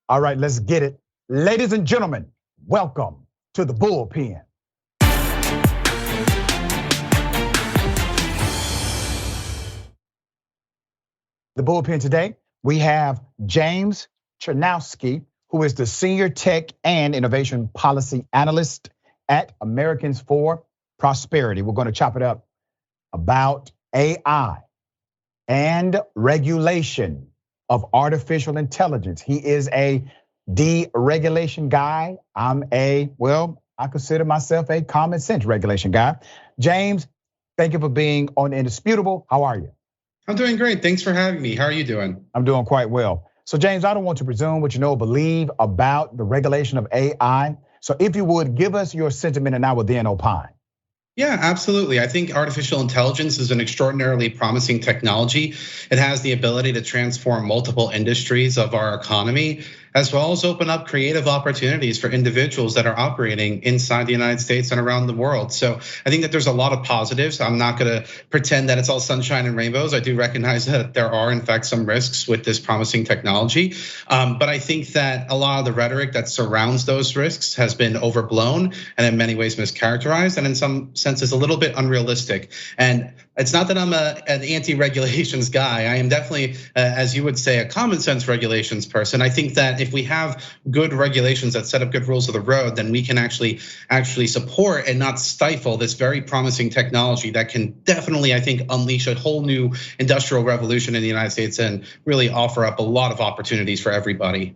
All right, let's get it. Ladies and gentlemen, welcome to the Bullpen. The Bullpen today, we have James Czerniawski, who is the Senior Tech and Innovation Policy Analyst at Americans for Prosperity. We're going to chop it up about AI and regulation of artificial intelligence. He is a deregulation guy. I consider myself a common sense regulation guy. James, thank you for being on Indisputable. How are you? I'm doing great. Thanks for having me. How are you doing? I'm doing quite well. So James, I don't want to presume what you know or believe about the regulation of AI. So if you would, give us your sentiment and I will then opine. Yeah, absolutely. I think artificial intelligence is an extraordinarily promising technology. It has the ability to transform multiple industries of our economy, as well as open up creative opportunities for individuals that are operating inside the United States and around the world. So I think that there's a lot of positives. I'm not gonna pretend that it's all sunshine and rainbows. I do recognize that there are in fact some risks with this promising technology. But I think that a lot of the rhetoric that surrounds those risks has been overblown and in many ways mischaracterized, and in some senses a little bit unrealistic. And it's not that I'm an anti-regulations guy. I am definitely, as you would say, a common sense regulations person. I think that if we have good regulations that set up good rules of the road, then we can actually support and not stifle this very promising technology that can definitely, I think, unleash a whole new industrial revolution in the United States and really offer up a lot of opportunities for everybody.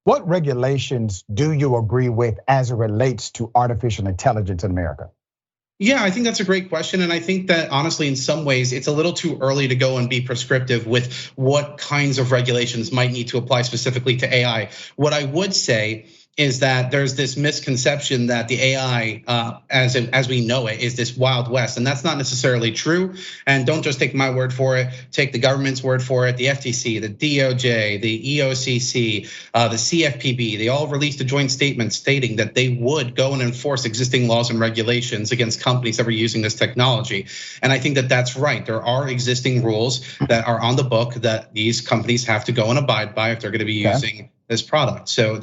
What regulations do you agree with as it relates to artificial intelligence in America? Yeah, I think that's a great question. And I think that honestly, in some ways, it's a little too early to go and be prescriptive with what kinds of regulations might need to apply specifically to AI. What I would say is that there's this misconception that the AI, as we know it, is this Wild West, and that's not necessarily true. And don't just take my word for it, take the government's word for it. The FTC, the DOJ, the EOCC, the CFPB, they all released a joint statement stating that they would go and enforce existing laws and regulations against companies that were using this technology. And I think that that's right. There are existing rules that are on the book that these companies have to go and abide by if they're going to be using this product. So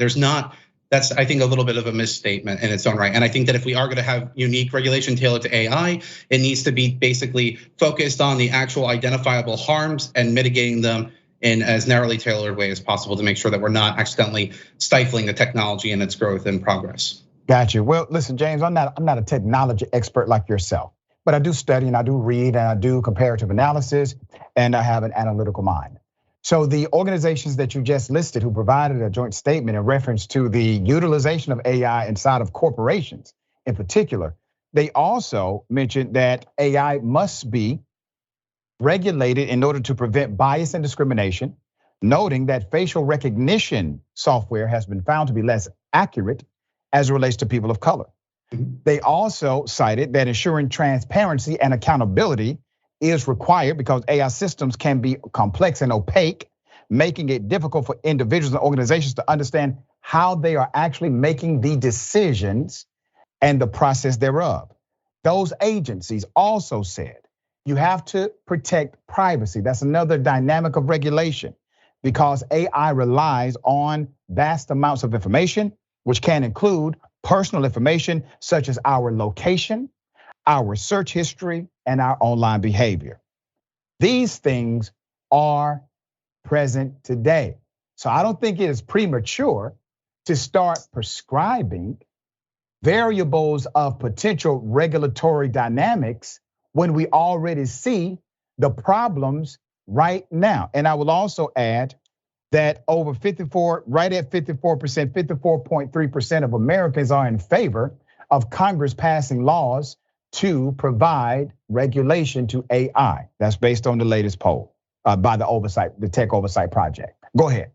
that's, I think, a little bit of a misstatement in its own right. And I think that if we are gonna have unique regulation tailored to AI, it needs to be basically focused on the actual identifiable harms and mitigating them in as narrowly tailored way as possible to make sure that we're not accidentally stifling the technology and its growth and progress. Got you. Well, listen, James, I'm not a technology expert like yourself, but I do study and I do read and I do comparative analysis and I have an analytical mind. So the organizations that you just listed who provided a joint statement in reference to the utilization of AI inside of corporations in particular, they also mentioned that AI must be regulated in order to prevent bias and discrimination, noting that facial recognition software has been found to be less accurate as it relates to people of color. They also cited that ensuring transparency and accountability is required because AI systems can be complex and opaque, making it difficult for individuals and organizations to understand how they are actually making the decisions and the process thereof. Those agencies also said you have to protect privacy. That's another dynamic of regulation because AI relies on vast amounts of information, which can include personal information such as our location, our search history, and our online behavior. These things are present today. So I don't think it is premature to start prescribing variables of potential regulatory dynamics when we already see the problems right now. And I will also add that over 54, right at 54%, 54.3% of Americans are in favor of Congress passing laws to provide regulation to AI. That's based on the latest poll by the Tech Oversight Project. Go ahead.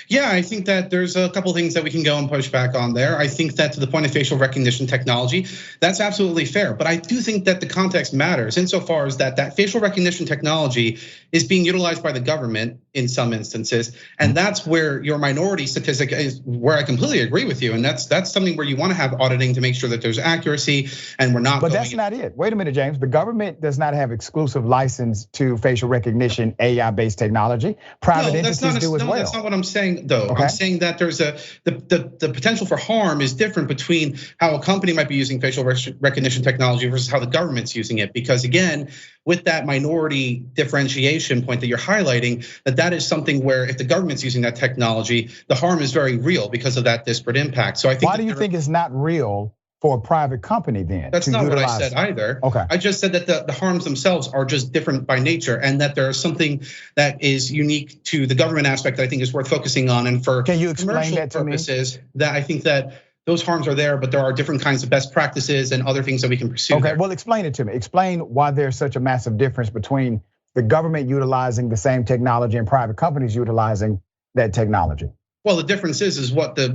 Yeah, I think that there's a couple things that we can go and push back on there. I think that to the point of facial recognition technology, that's absolutely fair. But I do think that the context matters insofar as that facial recognition technology is being utilized by the government in some instances. And that's where your minority statistic is, where I completely agree with you. And that's something where you want to have auditing to make sure that there's accuracy and we're not. But that's not it. Wait a minute, James. The government does not have exclusive license to facial recognition AI-based technology. Private entities do as well. That's not what I'm saying though. Okay. I'm saying that there's the potential for harm is different between how a company might be using facial recognition technology versus how the government's using it. Because again, with that minority differentiation point that you're highlighting, that is something where if the government's using that technology, the harm is very real because of that disparate impact. So I think. Why do you think it's not real for a private company then? That's not what I said either. Okay. I just said that the harms themselves are just different by nature, and that there's something that is unique to the government aspect that I think is worth focusing on. And for can you explain that to purposes, that I think that those harms are there, but there are different kinds of best practices and other things that we can pursue. Okay, there. well, explain it to me. Explain why there's such a massive difference between the government utilizing the same technology and private companies utilizing that technology. Well, the difference is what the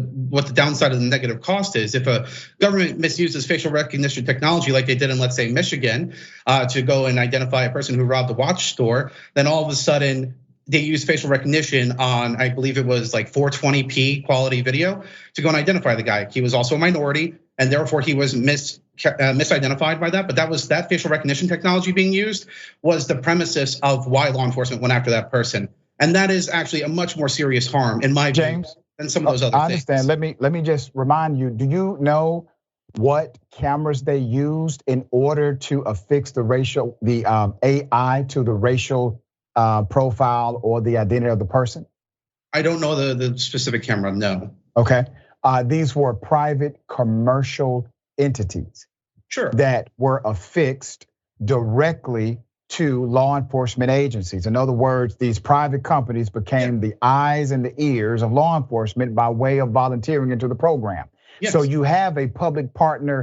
downside of the negative cost is. If a government misuses facial recognition technology like they did in, let's say, Michigan, to go and identify a person who robbed a watch store, then all of a sudden they use facial recognition on, I believe it was like 420p quality video to go and identify the guy. He was also a minority, and therefore he was misidentified by that. But that facial recognition technology being used was the premises of why law enforcement went after that person. And that is actually a much more serious harm, in my view, than some of those other things. I understand. Let me just remind you. Do you know what cameras they used in order to affix the AI to the racial profile or the identity of the person? I don't know the specific camera. No. Okay. These were private commercial entities. Sure. That were affixed directly to law enforcement agencies. In other words, these private companies became the eyes and the ears of law enforcement by way of volunteering into the program. Yes. So you have a public-private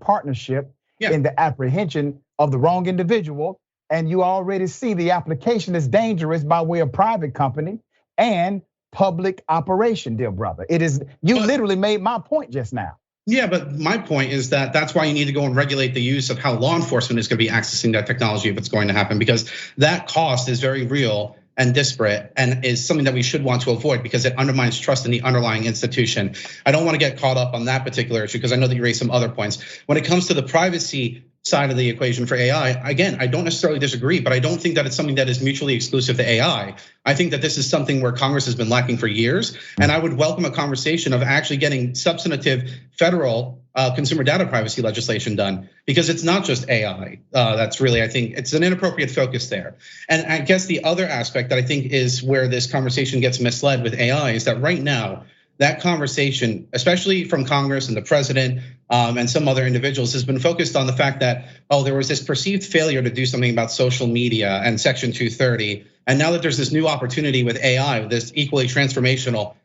partnership in the apprehension of the wrong individual, and you already see the application is dangerous by way of private company and public operation, dear brother. It is, you literally made my point just now. Yeah, but my point is that that's why you need to go and regulate the use of how law enforcement is going to be accessing that technology if it's going to happen, because that cost is very real and disparate and is something that we should want to avoid because it undermines trust in the underlying institution. I don't want to get caught up on that particular issue because I know that you raised some other points. When it comes to the privacy side of the equation for AI, again, I don't necessarily disagree, but I don't think that it's something that is mutually exclusive to AI. I think that this is something where Congress has been lacking for years, and I would welcome a conversation of actually getting substantive federal consumer data privacy legislation done, because it's not just AI. That's really, I think, it's an inappropriate focus there. And I guess the other aspect that I think is where this conversation gets misled with AI is that right now, that conversation, especially from Congress and the president and some other individuals, has been focused on the fact that, there was this perceived failure to do something about social media and Section 230. And now that there's this new opportunity with AI, this equally transformational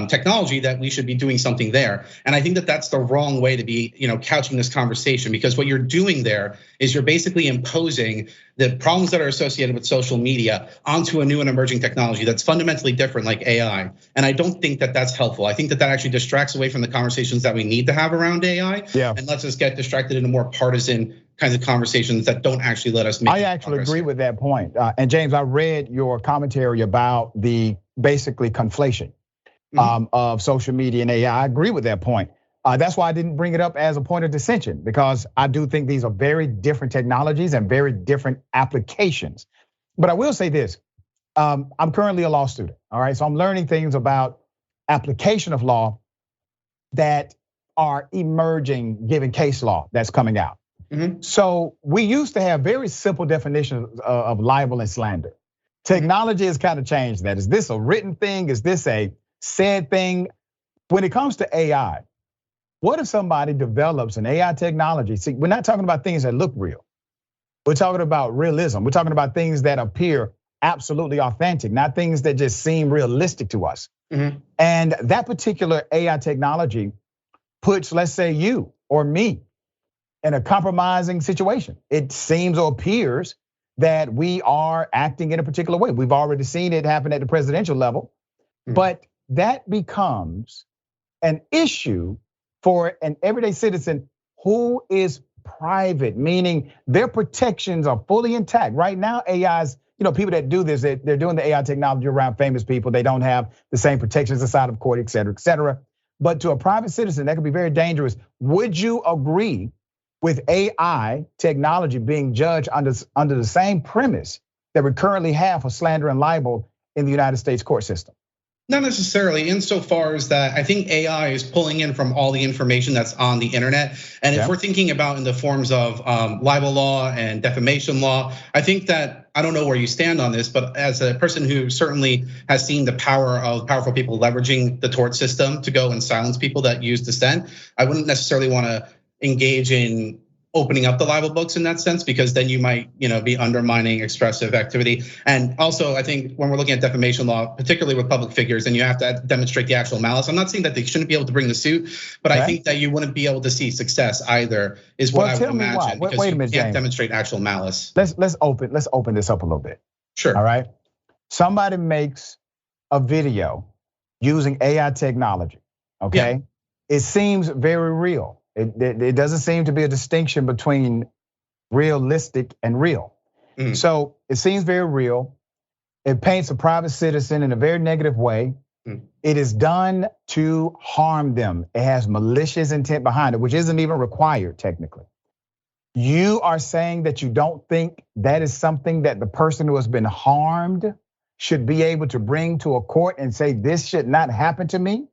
technology, that we should be doing something there. And I think that that's the wrong way to be, couching this conversation, because what you're doing there is you're basically imposing the problems that are associated with social media onto a new and emerging technology that's fundamentally different, like AI. And I don't think that that's helpful. I think that actually distracts away from the conversations that we need to have around AI, and lets us get distracted into more partisan kinds of conversations that don't actually let us make. I actually agree with that point. And James, I read your commentary about the basically conflation of social media and AI. I agree with that point. That's why I didn't bring it up as a point of dissension, because I do think these are very different technologies and very different applications. But I will say this, I'm currently a law student, all right? So I'm learning things about application of law that are emerging given case law that's coming out. So we used to have very simple definitions of libel and slander. Technology has kind of changed that. Is this a written thing? Is this a said thing? When it comes to AI, what if somebody develops an AI technology? See, we're not talking about things that look real. We're talking about realism. We're talking about things that appear absolutely authentic, not things that just seem realistic to us. And that particular AI technology puts, let's say, you or me in a compromising situation. It seems or appears that we are acting in a particular way. We've already seen it happen at the presidential level, but that becomes an issue for an everyday citizen who is private, meaning their protections are fully intact. Right now, AI's, people that do this, they're doing the AI technology around famous people. They don't have the same protections inside of court, et cetera, et cetera. But to a private citizen, that could be very dangerous. Would you agree with AI technology being judged under the same premise that we currently have for slander and libel in the United States court system? Not necessarily, insofar as that I think AI is pulling in from all the information that's on the internet. And if we're thinking about in the forms of libel law and defamation law, I think that, I don't know where you stand on this, but as a person who certainly has seen the power of powerful people leveraging the tort system to go and silence people that use dissent, I wouldn't necessarily want to engage in opening up the libel books in that sense, because then you might, be undermining expressive activity. And also, I think when we're looking at defamation law, particularly with public figures, and you have to demonstrate the actual malice. I'm not saying that they shouldn't be able to bring the suit, but I think that you wouldn't be able to see success either, is what I would imagine, because you can't demonstrate actual malice. Let's open this up a little bit. Sure. All right. Somebody makes a video using AI technology. Okay. Yeah. It seems very real. It doesn't seem to be a distinction between realistic and real. So it seems very real. It paints a private citizen in a very negative way. It is done to harm them. It has malicious intent behind it, which isn't even required technically. You are saying that you don't think that is something that the person who has been harmed should be able to bring to a court and say, this should not happen to me?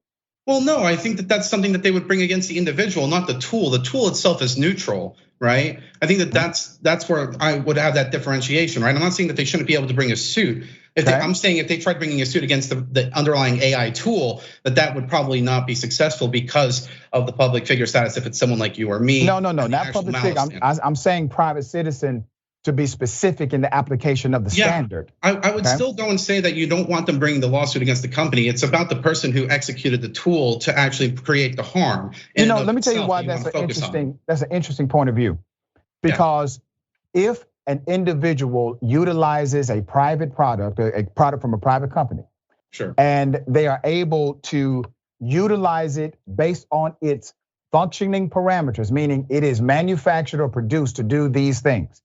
Well, no, I think that that's something that they would bring against the individual, not the tool. The tool itself is neutral, right? I think that that's where I would have that differentiation, right? I'm not saying that they shouldn't be able to bring a suit. I'm saying if they tried bringing a suit against the underlying AI tool, that would probably not be successful because of the public figure status. If it's someone like you or me, no, not public figure. I'm saying private citizen, to be specific in the application of the standard. I would still go and say that you don't want them bringing the lawsuit against the company. It's about the person who executed the tool to actually create the harm. Let me tell you why that's an interesting point of view. Because if an individual utilizes a private product, a product from a private company, and they are able to utilize it based on its functioning parameters, meaning it is manufactured or produced to do these things,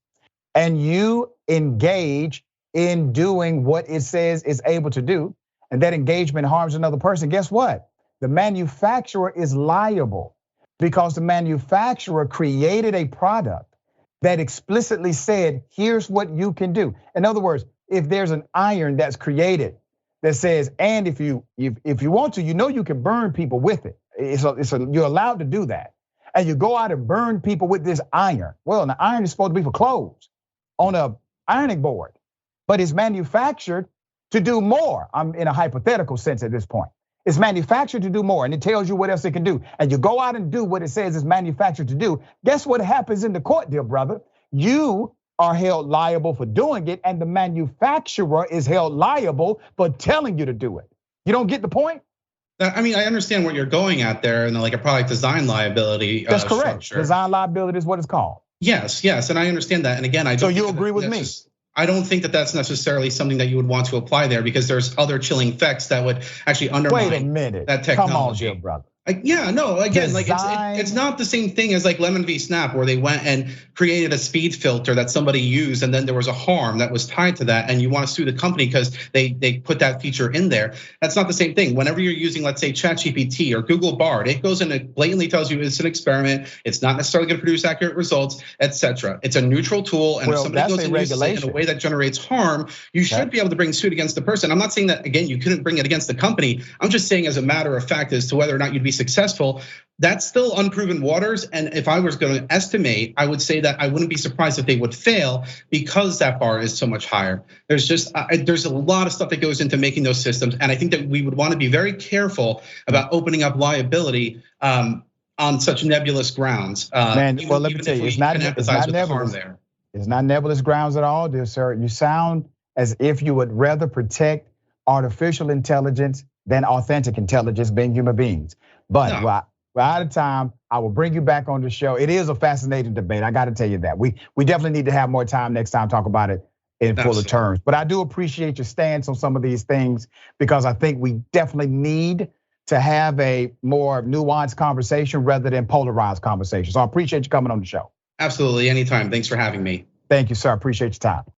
and you engage in doing what it says it's able to do, and that engagement harms another person, guess what? The manufacturer is liable, because the manufacturer created a product that explicitly said, here's what you can do. In other words, if there's an iron that's created that says, and if you want to, you can burn people with it. You're allowed to do that. And you go out and burn people with this iron. Well, the iron is supposed to be for clothes on a ironing board, but it's manufactured to do more. I'm in a hypothetical sense at this point. It's manufactured to do more, and it tells you what else it can do. And you go out and do what it says it's manufactured to do. Guess what happens in the court, dear brother? You are held liable for doing it, and the manufacturer is held liable for telling you to do it. You don't get the point? I mean, I understand what you're going at there, and like a product design liability. That's correct. Structure. Design liability is what it's called. Yes, and I understand that. And again, I don't. So you agree with me? I don't think that that's necessarily something that you would want to apply there, because there's other chilling effects that would actually undermine Wait a minute. That technology. Come on, dear brother. Again, like it's not the same thing as like Lemon v. Snap, where they went and created a speed filter that somebody used, and then there was a harm that was tied to that, and you want to sue the company because they put that feature in there. That's not the same thing. Whenever you're using, let's say, ChatGPT or Google Bard, it goes and it blatantly tells you it's an experiment. It's not necessarily going to produce accurate results, etc. It's a neutral tool, and if somebody goes and uses it in a way that generates harm, you should be able to bring suit against the person. I'm not saying that again you couldn't bring it against the company. I'm just saying as a matter of fact as to whether or not you'd be successful. That's still unproven waters, and if I was going to estimate, I would say that I wouldn't be surprised if they would fail, because that bar is so much higher. There's a lot of stuff that goes into making those systems, and I think that we would want to be very careful about opening up liability on such nebulous grounds. Let me tell you, it's not nebulous. It's not nebulous grounds at all, dear sir. You sound as if you would rather protect artificial intelligence than authentic intelligence, being human beings. But we're out of time. I will bring you back on the show. It is a fascinating debate. I got to tell you that. We definitely need to have more time next time, talk about it in fuller terms. But I do appreciate your stance on some of these things, because I think we definitely need to have a more nuanced conversation rather than polarized conversation. So I appreciate you coming on the show. Absolutely, anytime. Thanks for having me. Thank you, sir. I appreciate your time.